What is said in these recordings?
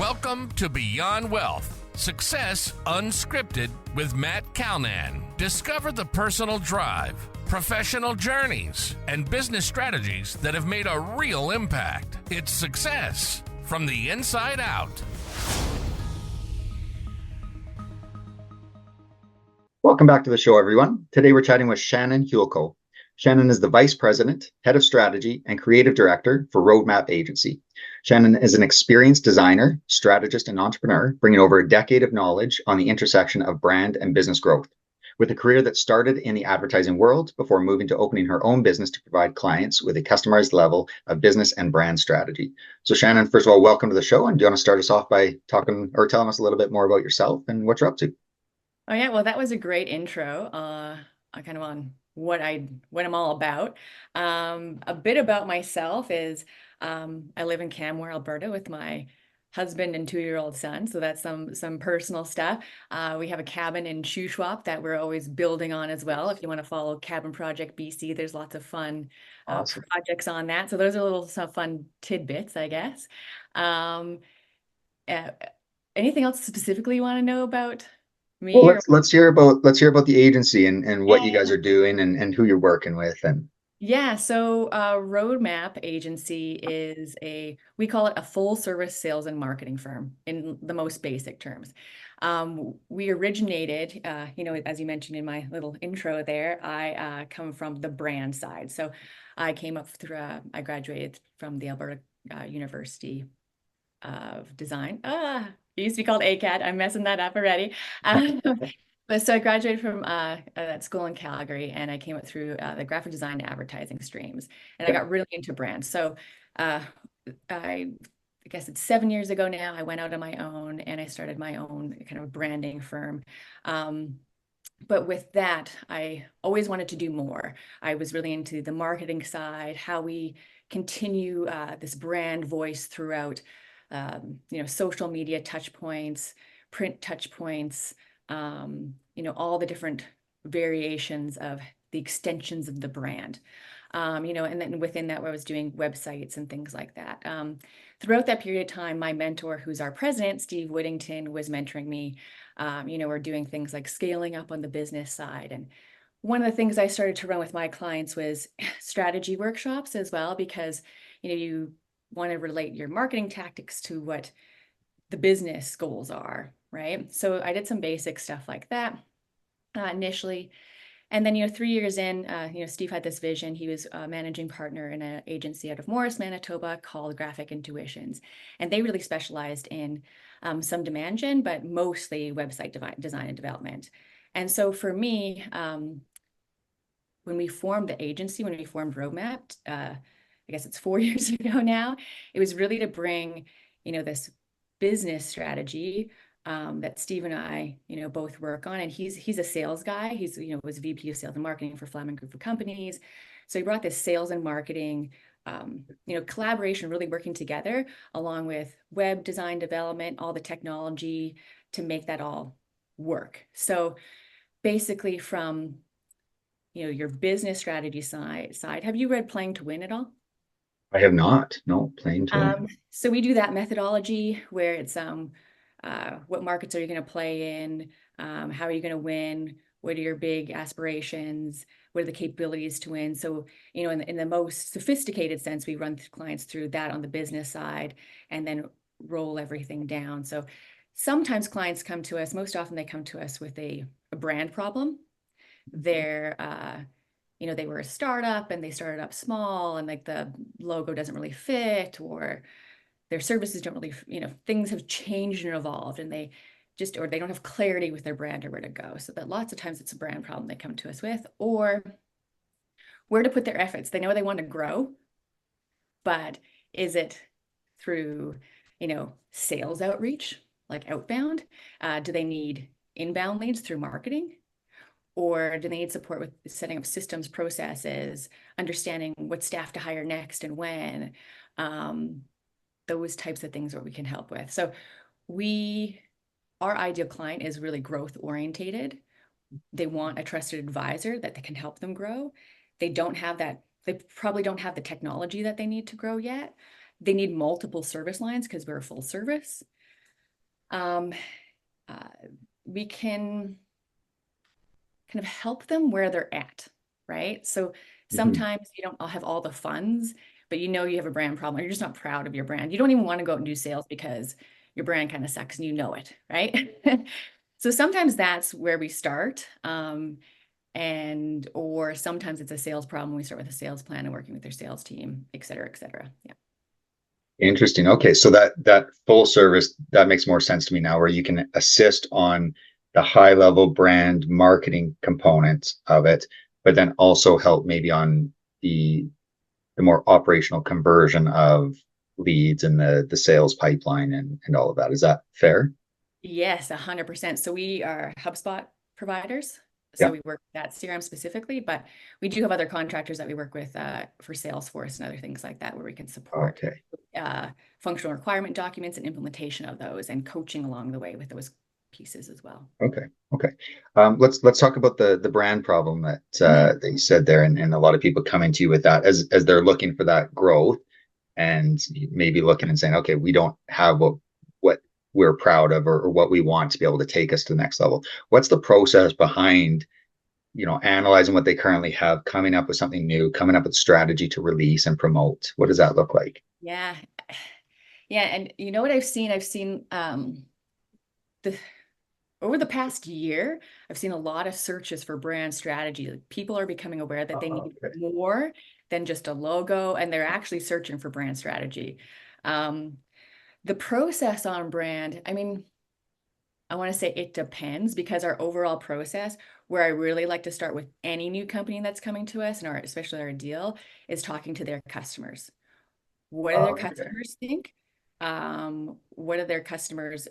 Welcome to Beyond Wealth, Success Unscripted with Matt Calnan. Discover the personal drive, professional journeys, and business strategies that have made a real impact. It's success from the inside out. Welcome back to the show, everyone. Today we're chatting with Shannon Hewlko. Shannon is the Vice President, Head of Strategy, and Creative Director for Roadmap Agency. Shannon is an experienced designer, strategist, and entrepreneur, bringing over a decade of knowledge on the intersection of brand and business growth. With a career that started in the advertising world before moving to opening her own business to provide clients with a customized level of business and brand strategy. So Shannon, first of all, welcome to the show. And do you want to start us off by talking or telling us a little bit more about yourself and what you're up to? Oh yeah, well, that was a great intro. Kind of on what I'm all about. A bit about myself is I live in Canmore, Alberta, with my husband and 2-year-old son. So that's some personal stuff. We have a cabin in Shuswap that we're always building on as well. If you want to follow Cabin Project BC, there's lots of fun Awesome. projects on that. So those are some fun tidbits, I guess. Anything else specifically you want to know about me? Well, let's hear about the agency and what you Yeah. guys are doing and who you're working with. And Yeah, so Roadmap Agency is we call it a full service sales and marketing firm in the most basic terms. We originated, as you mentioned in my little intro there, I come from the brand side. So I came up through, I graduated from the Alberta University of Design. It used to be called ACAD. I'm messing that up already. But so I graduated from that school in Calgary, and I came up through the graphic design and advertising streams, and I got really into brands. So I guess it's 7 years ago now, I went out on my own and I started my own kind of branding firm. But with that, I always wanted to do more. I was really into the marketing side, how we continue this brand voice throughout, social media touch points, print touch points, all the different variations of the extensions of the brand, and then within that, I was doing websites and things like that. Throughout that period of time, my mentor, who's our president, Steve Whittington, was mentoring me. We're doing things like scaling up on the business side. And one of the things I started to run with my clients was strategy workshops as well, because, you want to relate your marketing tactics to what the business goals are, right? So I did some basic stuff like that initially. And then, 3 years in, Steve had this vision. He was a managing partner in an agency out of Morris, Manitoba called Graphic Intuitions. And they really specialized in some demand gen, but mostly website design and development. And so for me, when we formed the agency, when we formed Roadmap, I guess it's 4 years ago now, it was really to bring, this business strategy that Steve and I, both work on. And he's a sales guy. He's, was VP of sales and marketing for Fleming Group of Companies. So he brought this sales and marketing, collaboration, really working together along with web design development, all the technology to make that all work. So basically from, your business strategy side, have you read Playing to Win at all? I have not. No, Playing to Win. So we do that methodology where it's what markets are you going to play in? How are you going to win? What are your big aspirations? What are the capabilities to win? So, in the most sophisticated sense, we run clients through that on the business side and then roll everything down. So sometimes clients come to us, most often they come to us with a brand problem. They're they were a startup and they started up small and like the logo doesn't really fit, or their services don't really, things have changed and evolved and they don't have clarity with their brand or where to go. So that lots of times it's a brand problem they come to us with, or where to put their efforts. They know they want to grow, but is it through, sales outreach, like outbound? Do they need inbound leads through marketing? Or do they need support with setting up systems, processes, understanding what staff to hire next and when? Those types of things where we can help with. So our ideal client is really growth orientated. They want a trusted advisor that can help them grow. They probably don't have the technology that they need to grow yet. They need multiple service lines because we're a full service. Um, we can kind of help them where they're at, right? So Mhm. sometimes you don't have all the funds, but you know you have a brand problem, or you're just not proud of your brand. You don't even want to go out and do sales because your brand kind of sucks and you know it, right? So sometimes that's where we start. Or sometimes it's a sales problem. We start with a sales plan and working with their sales team, et cetera, et cetera. Yeah. Interesting. Okay, so that full service, that makes more sense to me now, where you can assist on the high level brand marketing component of it, but then also help maybe on the more operational conversion of leads and the sales pipeline and all of that. Is that fair? Yes, 100%. So we are HubSpot providers. So Yeah. we work with that CRM specifically, but we do have other contractors that we work with for Salesforce and other things like that, where we can support Okay. uh, functional requirement documents and implementation of those, and coaching along the way with those pieces as well. Okay. Okay. Let's talk about the brand problem Mhm. that you said there, and a lot of people coming to you with that as they're looking for that growth and maybe looking and saying, okay, we don't have what we're proud of or what we want to be able to take us to the next level. What's the process behind, analyzing what they currently have, coming up with something new, coming up with strategy to release and promote? What does that look like? Yeah. Yeah. And you know what I've seen? I've seen the over the past year, I've seen a lot of searches for brand strategy. Like, people are becoming aware that they need Okay. more than just a logo, and they're actually searching for brand strategy. Um, the process on brand, I mean, I want to say it depends, because our overall process, where I really like to start with any new company that's coming to us, and especially our deal, is talking to their customers. What do their Okay. customers think? What do their customers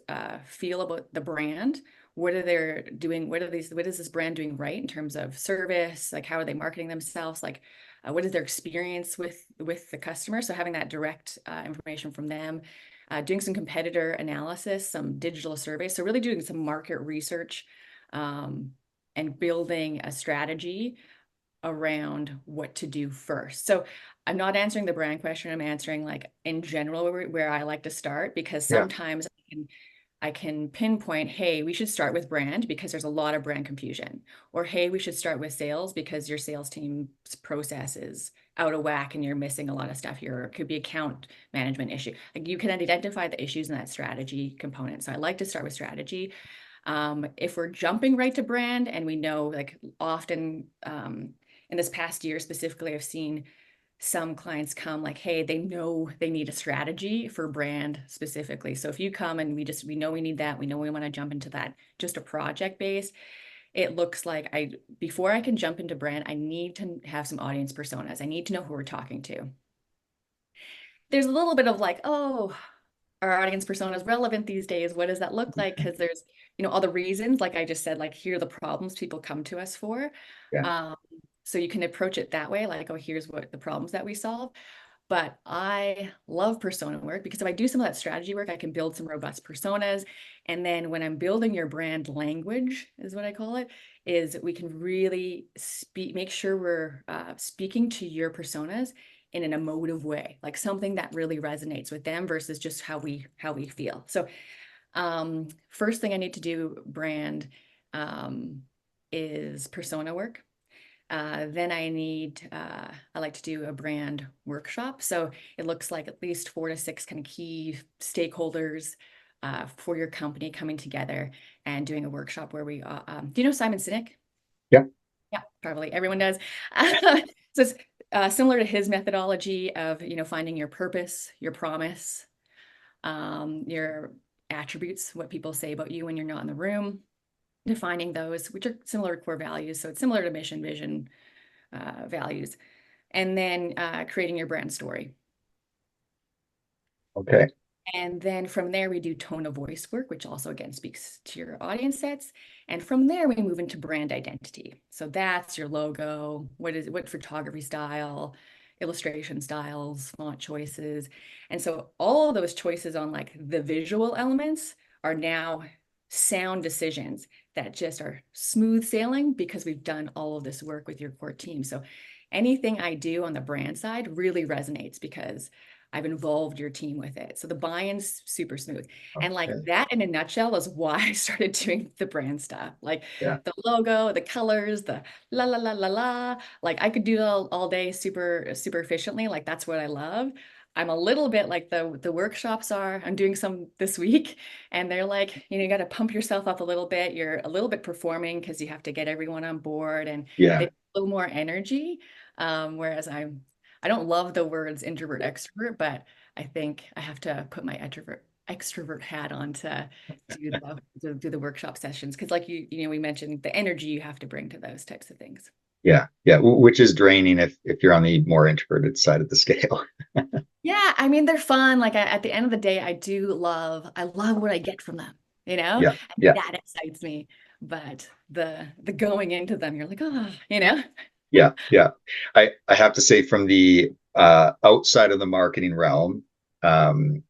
feel about the brand? What are they doing? What is this brand doing right in terms of service? Like, how are they marketing themselves? Like, what is their experience with the customer? So having that direct information from them, doing some competitor analysis, some digital surveys. So really doing some market research, um, and building a strategy around what to do first. So I'm not answering the brand question. I'm answering, like, in general, where I like to start, because Yeah. sometimes I can pinpoint, hey, we should start with brand because there's a lot of brand confusion. Or, hey, we should start with sales because your sales team's process is out of whack and you're missing a lot of stuff here. Or it could be account management issue. Like, you can identify the issues in that strategy component. So I like to start with strategy. If we're jumping right to brand, and we know, like, often in this past year specifically, I've seen some clients come like, hey, they know they need a strategy for brand specifically. So if you come and we know we need that, we know we want to jump into that, just a project base, it looks like before I can jump into brand, I need to have some audience personas. I need to know who we're talking to. There's a little bit of like, oh, our audience persona is relevant these days. What does that look like? Because there's, all the reasons, like I just said, like, here are the problems people come to us for. Yeah. Um, so you can approach it that way, like, oh, here's what the problems that we solve. But I love persona work, because if I do some of that strategy work, I can build some robust personas. And then when I'm building your brand language, is what I call it, is we can really make sure we're speaking to your personas in an emotive way, like something that really resonates with them versus just how we feel. So first thing I need to do brand is persona work. Then I like to do a brand workshop. So it looks like at least 4 to 6 kind of key stakeholders for your company coming together and doing a workshop where do you know Simon Sinek? Yeah. Yeah, probably everyone does. So it's similar to his methodology of, finding your purpose, your promise, your attributes, what people say about you when you're not in the room, defining those, which are similar to core values. So it's similar to mission, vision, values, and then creating your brand story. Okay. And then from there, we do tone of voice work, which also, again, speaks to your audience sets. And from there, we move into brand identity. So that's your logo, what photography style, illustration styles, font choices. And so all of those choices on, like, the visual elements are now sound decisions that just are smooth sailing because we've done all of this work with your core team. So anything I do on the brand side really resonates because I've involved your team with it. So the buy-in's super smooth. And like Okay. that in a nutshell is why I started doing the brand stuff. Like Yeah. the logo, the colors, the la la la la la. Like I could do it all day super, super efficiently. Like that's what I love. I'm a little bit like the workshops are. I'm doing some this week, and they're like, you got to pump yourself up a little bit. You're a little bit performing because you have to get everyone on board, and they Yeah. have a little more energy. Whereas I don't love the words introvert extrovert, but I think I have to put my extrovert hat on to do the workshop sessions, because like we mentioned the energy you have to bring to those types of things. Yeah. Yeah. Which is draining if you're on the more introverted side of the scale. Yeah, I mean they're fun. Like at the end of the day, I love what I get from them, and Yeah. Yeah. that excites me. But the going into them, you're like, oh, Yeah. Yeah. I have to say from the outside of the marketing realm, um,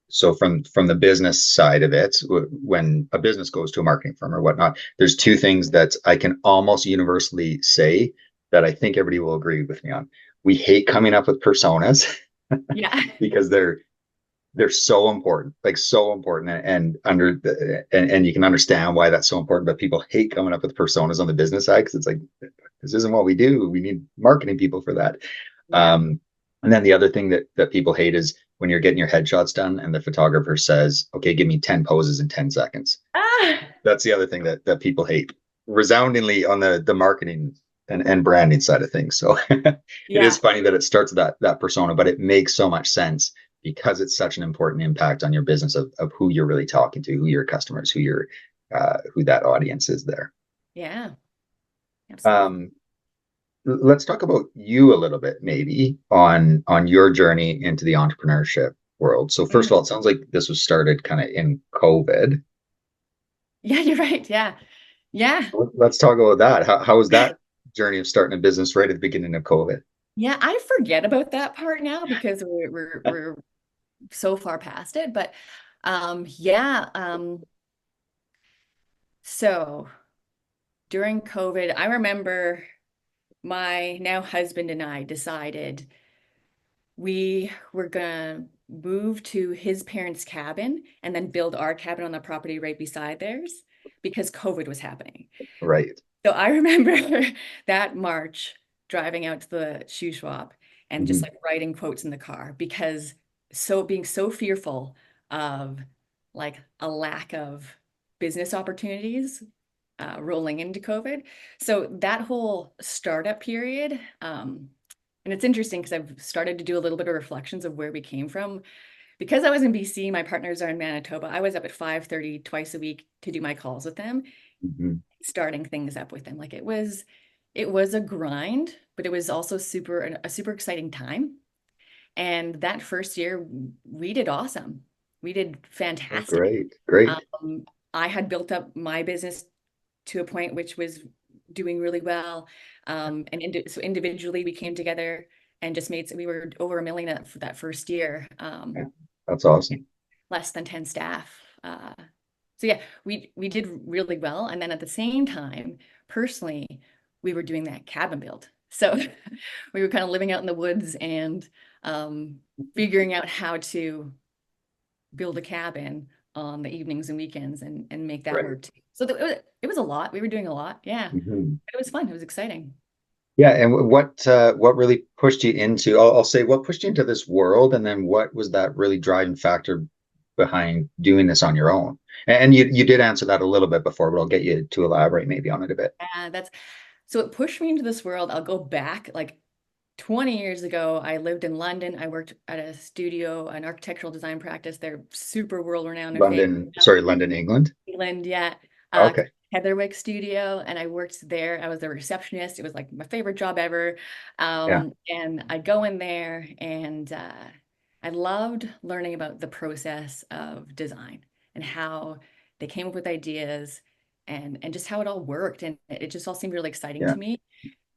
so from the business side of it, when a business goes to a marketing firm or whatnot, there's two things that I can almost universally say that I think everybody will agree with me on. We hate coming up with personas Yeah. because they're so important, like so important, and you can understand why that's so important. But people hate coming up with personas on the business side because it's like this isn't what we do. We need marketing people for that. Yeah. Um, and then the other thing that people hate is when you're getting your headshots done and the photographer says, "Okay, give me 10 poses in 10 seconds." Ah, That's the other thing that people hate resoundingly on the marketing and branding side of things. So it is yeah. funny that it starts that persona, but it makes so much sense because it's such an important impact on your business of who you're really talking to, who your customers, who that audience is there. Yeah. Absolutely. Um, let's talk about you a little bit, maybe on your journey into the entrepreneurship world. So first of all, it sounds like this was started kind of in COVID. Yeah, you're right. Yeah. Yeah. Let's talk about that. How was that journey of starting a business right at the beginning of COVID? Yeah, I forget about that part now because we're so far past it. But yeah, so during COVID, I remember my now husband and I decided we were gonna move to his parents' cabin and then build our cabin on the property right beside theirs because COVID was happening. Right. So I remember that March driving out to the shoe shop and just Mhm. like writing quotes in the car because being so fearful of like a lack of business opportunities rolling into COVID. So that whole startup period, and it's interesting because I've started to do a little bit of reflections of where we came from. Because I was in BC, my partners are in Manitoba. I was up at 5:30 twice a week to do my calls with them, Mhm. starting things up with them. Like it was a grind, but it was also a super exciting time. And that first year, we did awesome. We did Oh, fantastic. great. Great. Um, I had built up my business to a point which was doing really well. So individually, we came together and just we were over 1 million for that first year. Yeah, that's awesome. Less than 10 staff. So yeah, we did really well. And then at the same time, personally, we were doing that cabin build. So we were kind of living out in the woods and figuring out how to build a cabin on the evenings and weekends and make that Right. work too. So it was a lot. We were doing a lot. Yeah. Mhm. It was fun. It was exciting. Yeah, and what really pushed you into? I'll say what pushed you into this world, and then what was that really driving factor behind doing this on your own? And you did answer that a little bit before, but I'll get you to elaborate maybe on it a bit. That's so it pushed me into this world. I'll go back like 20 years ago. I lived in London. I worked at a studio, an architectural design practice. They're super world renowned and famous London, now. sorry, London, England. England, yeah. Uh, Okay. Heatherwick Studio, and I worked there. I was a receptionist. It was like my favorite job ever. Yeah. And I'd go in there, and I loved learning about the process of design and how they came up with ideas and just how it all worked. And it just all seemed really exciting Yeah. to me.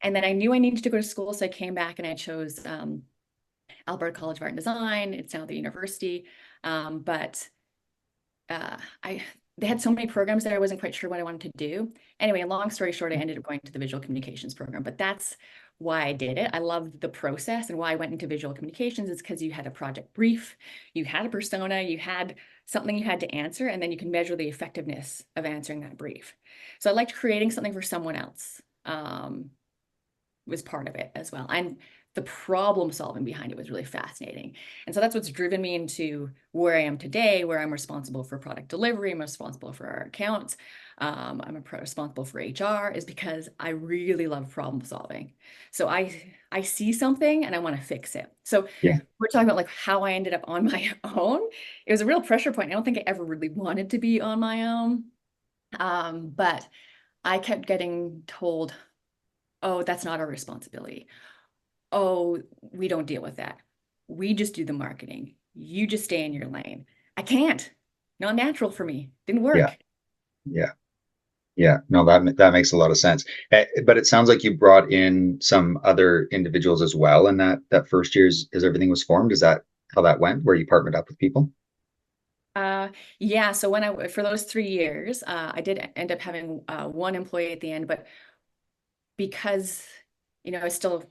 And then I knew I needed to go to school, so I came back and I chose Alberta College of Art and Design. It's now the university, but I they had so many programs that I wasn't quite sure what I wanted to do. Anyway, long story short, I ended up going to the visual communications program, but that's why I did it. I loved the process, and why I went into visual communications is because you had a project brief, you had a persona, you had something you had to answer, and then you can measure the effectiveness of answering that brief. So I liked creating something for someone else. Was part of it as well. And the problem solving behind it was really fascinating. And so that's what's driven me into where I am today, where I'm responsible for product delivery, I'm responsible for our accounts, responsible for HR, is because I really love problem solving. So I see something and I want to fix it. So Yeah. we're talking about like how I ended up on my own. It was a real pressure point. I don't think I ever really wanted to be on my own. But I kept getting told, oh, that's not our responsibility. Oh, we don't deal with that. We just do the marketing. You just stay in your lane. I can't. Not natural for me. Didn't Yeah. work. Yeah. Yeah. No, that makes a lot of sense. But it sounds like you brought in some other individuals as well in that first year as everything was formed. Is that how that went, where you partnered up with people? Yeah. So for those 3 years, I did end up having one employee at the end, but because, I still,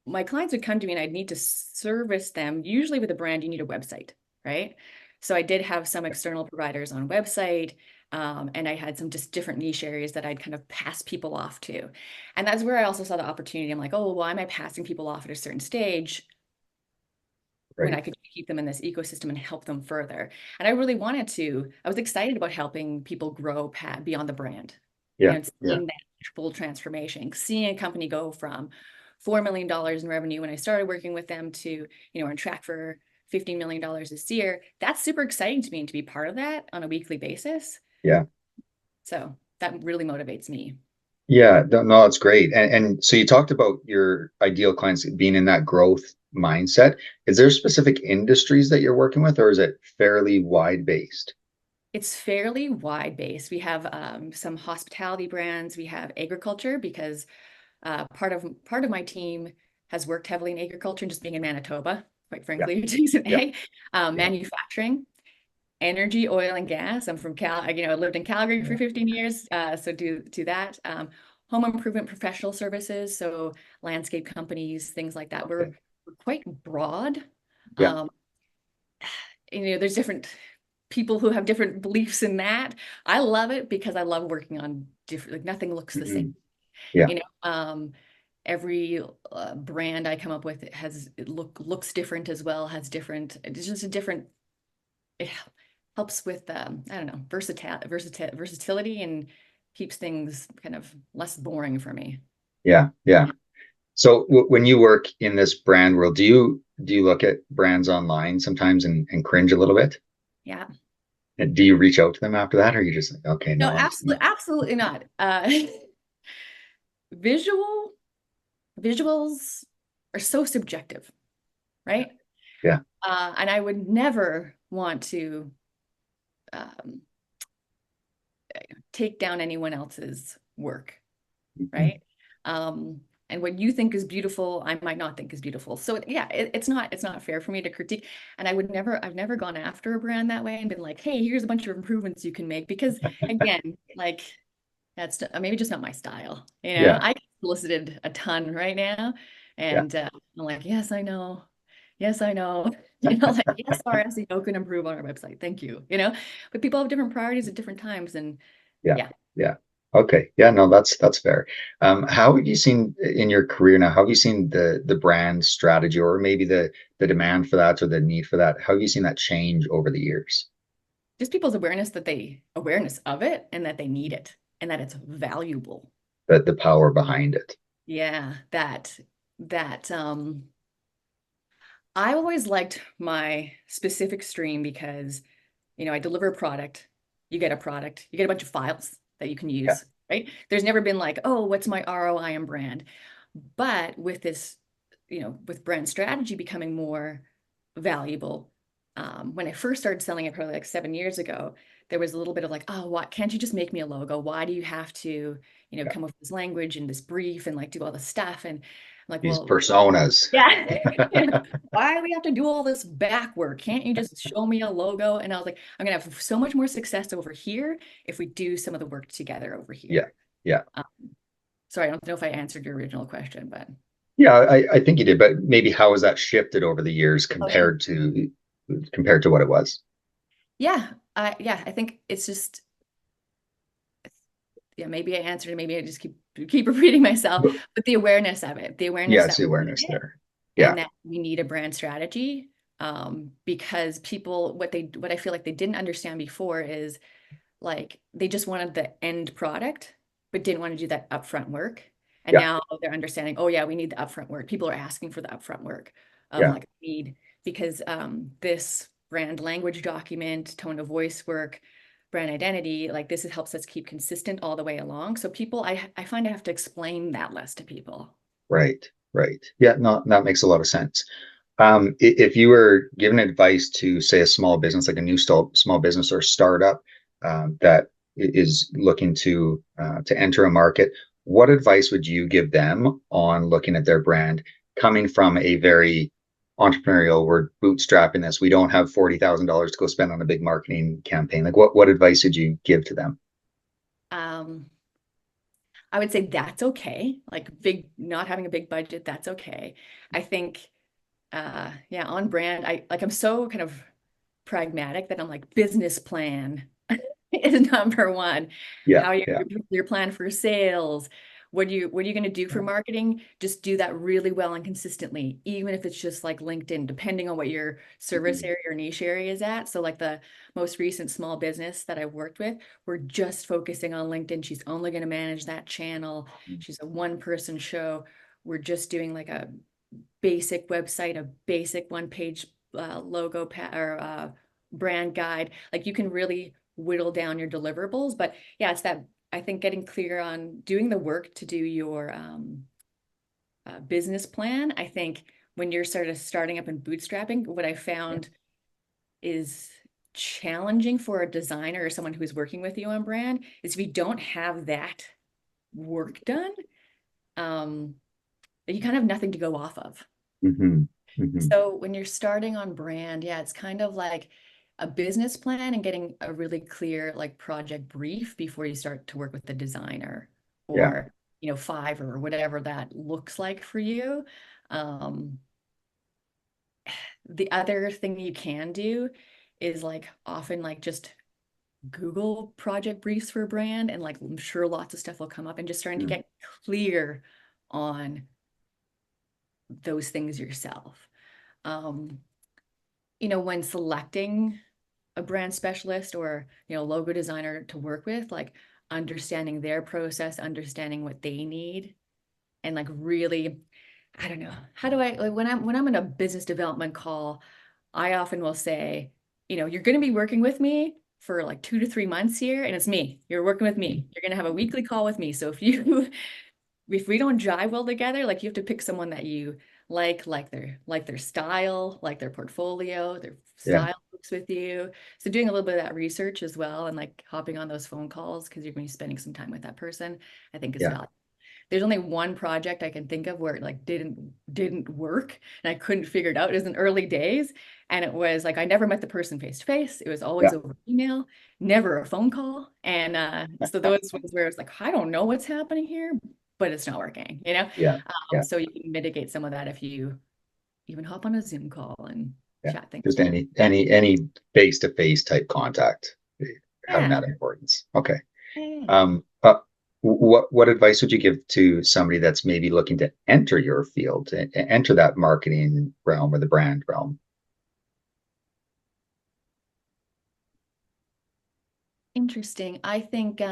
my clients would come to me and I'd need to service them. Usually with a brand, you need a website, right? So I did have some external providers on website, and I had some just different niche areas that I'd kind of pass people off to. And that's where I also saw the opportunity. I'm like, oh, why am I passing people off at a certain stage when Right. I could keep them in this ecosystem and help them further? And I really wanted to, I was excited about helping people grow beyond the brand, Yeah. and Yeah. seeing that full transformation, seeing a company go from $4 million in revenue when I started working with them to, we're on track for $15 million this year. That's super exciting to me, and to be part of that on a weekly basis. Yeah. So that really motivates me. Yeah. No, that's great. And so you talked about your ideal clients being in that growth mindset. Is there specific industries that you're working with, or is it fairly wide based? It's fairly wide based. We have some hospitality brands. We have agriculture, because part of my team has worked heavily in agriculture, and just being in Manitoba, quite Yeah. frankly, which is an Yeah. egg. Yeah. Manufacturing, energy, oil and gas. I'm from I lived in Calgary for Yeah. 15 years, so do that. Home improvement professional services, so landscape companies, things like that. We're, Okay. we're quite broad. Yeah. Um, there's different people who have different beliefs in that. I love it because I love working on different, like nothing looks the same. Mhm. Yeah. You know, every brand I come up with looks different as well, has different, it's just a different, it helps with, I don't know, versatility, and keeps things kind of less boring for me. Yeah. Yeah. So when you work in this brand world, do you look at brands online sometimes and cringe a little bit? Yeah. And do you reach out to them after that, or are you just like, okay, No, no, I'm just gonna, absolutely not. Visual visuals are so subjective, right? yeah, And I would never want to um, take down anyone else's work, mhm, right? Um, and what you think is beautiful, I might not think is beautiful. So yeah, it's not fair for me to critique. And I've never gone after a brand that way and been like, hey, here's a bunch of improvements you can make. Because again, like that's maybe just not my style. yeah, I get solicited a ton right now, yeah, and I'm like, yes, I know. Yes, I know. Like, yes, our SEO can improve on our website. Thank you. But people have different priorities at different times, and yeah, yeah. yeah. Okay, yeah, no, that's fair. How have you seen in your career now? How have you seen the brand strategy, or maybe the demand for that, or the need for that? How have you seen that change over the years? Just people's awareness of it, and that they need it, and that it's valuable. The power behind it. Yeah, that I always liked my specific stream, because I deliver a product, you get a product, you get a bunch of files that you can Yeah, use, right? There's never been like, oh, what's my ROI on brand? But with this, with brand strategy becoming more valuable, when I first started selling it probably like 7 years ago, there was a little bit of like, oh, what, can't you just make me a logo? Why do you have to, yeah. come up with this language and this brief and like do all this stuff? And I'm like, These well, personas. yeah. Why do we have to do all this back work? Can't you just show me a logo? And I was like, I'm gonna have so much more success over here if we do some of the work together over Yeah, here. yeah, Um, Sorry, I don't know if I answered your original question, but Yeah, I think you did, but maybe how has that shifted over the years oh yeah, compared to what it was? yeah, I think it's just yeah, maybe I answered it, maybe I just keep repeating myself, But but the awareness of it, the awareness yeah, that it's the we need awareness it there. Yeah, and that we need a brand strategy. Because people, what I feel like they didn't understand before is like they just wanted the end product, but didn't want to do that upfront work. And yeah, now they're understanding, oh yeah, we need the upfront work. People are asking for the upfront work of yeah, like need because this brand language document, tone of voice work, brand identity, like this helps us keep consistent all the way along. So people, I find I have to explain that less to people. right, right. Yeah, no, that makes a lot of sense. If you were given advice to, say, a small business, like a new small business or startup that is looking to enter a market, what advice would you give them on looking at their brand, coming from a very entrepreneurial, we're bootstrapping this, we don't have $40,000 to go spend on a big marketing campaign. Like, what advice would you give to them? Um, I would say that's okay. Like not having a big budget, that's okay. I think, yeah, on brand, I'm so kind of pragmatic that I'm like business plan is number one. Yeah, How yeah, your plan for sales. What are you going to do for marketing? Just do that really well and consistently, even if it's just like LinkedIn, depending on what your service mhm, area or niche area is at. So like the most recent small business that I've worked with, we're just focusing on LinkedIn. She's only going to manage that channel. She's a one-person show. We're just doing like a basic website, a basic one-page logo or brand guide. Like you can really whittle down your deliverables. But yeah, it's that I think getting clear on doing the work to do your business plan. I think when you're sort of starting up and bootstrapping, what I yeah, found is challenging for a designer or someone who's working with you on brand is if you don't have that work done, um, you kind of have nothing to go off of. hmm hmm So when you're starting on brand, yeah, it's kind of like a business plan and getting a really clear like project brief before you start to work with the designer yeah, or, Fiverr or whatever that looks like for you. Um, the other thing you can do is like often like just Google project briefs for a brand and like I'm sure lots of stuff will come up and just starting to mm, get clear on those things yourself. Um, when selecting a brand specialist or, logo designer to work with, like understanding their process, understanding what they need, and like really, I don't know, how do I like when I'm in a business development call, I often will say, you're going to be working with me for like 2 to 3 months here, and it's me. You're working with mm, me. You're going to have a weekly call with me. So if we don't jive well together, like you have to pick someone that you like their style, like their portfolio, their yeah, style works with you. So doing a little bit of that research as well and like hopping on those phone calls because you're going to be spending some time with that person, I think is yeah, valuable. There's only one project I can think of where it like didn't work and I couldn't figure it out. It was in early days and it was like I never met the person face to face. It was always yeah, over email, never a phone call. And so those ones where it's like, I don't know what's happening here, but it's not working. yeah, yeah. So you can mitigate some of that if you even hop on a Zoom call and Yeah, chat things just through. any face-to-face type contact having Yeah. that importance. Okay. Yeah. What advice would you give to somebody that's maybe looking to enter your field, to enter that marketing realm or the brand realm? Interesting. I think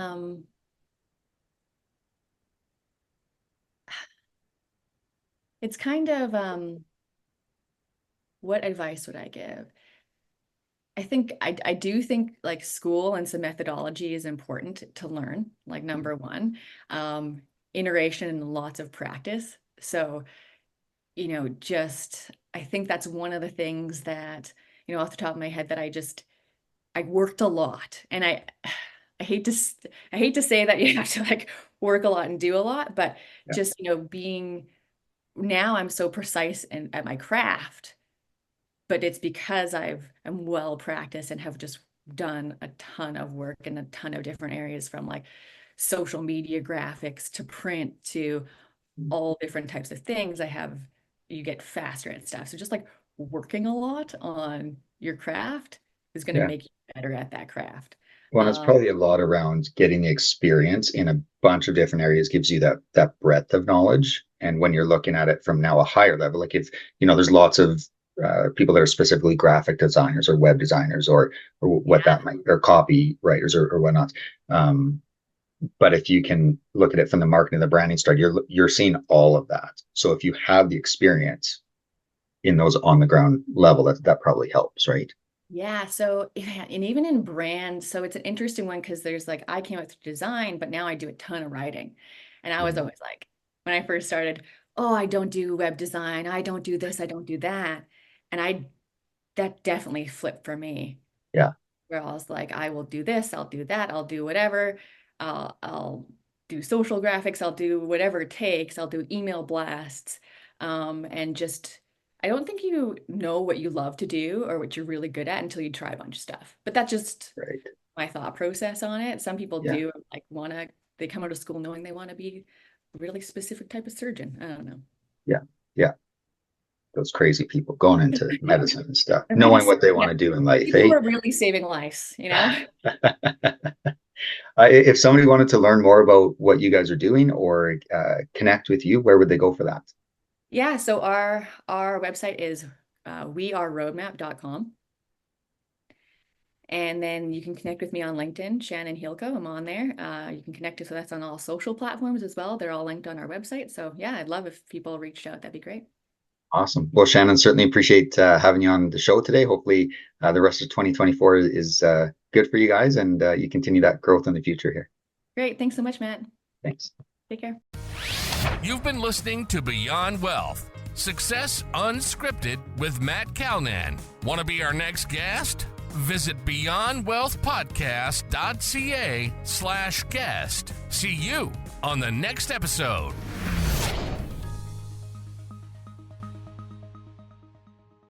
it's kind of what advice would I give? I do think like school and some methodology is important to learn, like number one. Um, Iteration and lots of practice. So, just I think that's one of the things that, off the top of my head that I worked a lot. And I hate to I hate to say that you have to like work a lot and do a lot, but Yeah, just, being now I'm so precise and at my craft but it's because I'm well practiced and have just done a ton of work in a ton of different areas from like social media graphics to print to all different types of things. You get faster at stuff. So just like working a lot on your craft is going to Yeah. make you better at that craft. Well, it's probably a lot around getting the experience in a bunch of different areas gives you that breadth of knowledge. And when you're looking at it from now a higher level, like if, there's lots of people that are specifically graphic designers or web designers or what that might, or copywriters or whatnot. But if you can look at it from the marketing, the branding side, you're seeing all of that. So if you have the experience in those on the ground level, that probably helps, right? Yeah. So, and even in brand, so it's an interesting one because there's like, I came up with design, but now I do a ton of writing. And I was always like, when I first started, oh, I don't do web design. I don't do this. I don't do that. And that definitely flipped for me. Yeah. Where I was like, I will do this. I'll do that. I'll do whatever. I'll do social graphics. I'll do whatever it takes. I'll do email blasts. And just, I don't think you know what you love to do or what you're really good at until you try a bunch of stuff. But that's just my thought process on it. Some people do like they come out of school knowing they want to be a really specific type of surgeon. I don't know. Yeah. Yeah. Those crazy people going into medicine and stuff, knowing what they want to do in life. People are really saving lives, If somebody wanted to learn more about what you guys are doing or connect with you, where would they go for that? Yeah, so our website is weareroadmap.com. And then you can connect with me on LinkedIn, Shannon Hewlko. I'm on there. You can connect us, so that's on all social platforms as well. They're all linked on our website. So yeah, I'd love if people reached out. That'd be great. Awesome. Well, Shannon, certainly appreciate having you on the show today. Hopefully the rest of 2024 is good for you guys and you continue that growth in the future here. Great. Thanks so much, Matt. Thanks. Take care. You've been listening to Beyond Wealth, Success Unscripted with Matt Calnan. Want to be our next guest? Visit beyondwealthpodcast.ca/guest. See you on the next episode.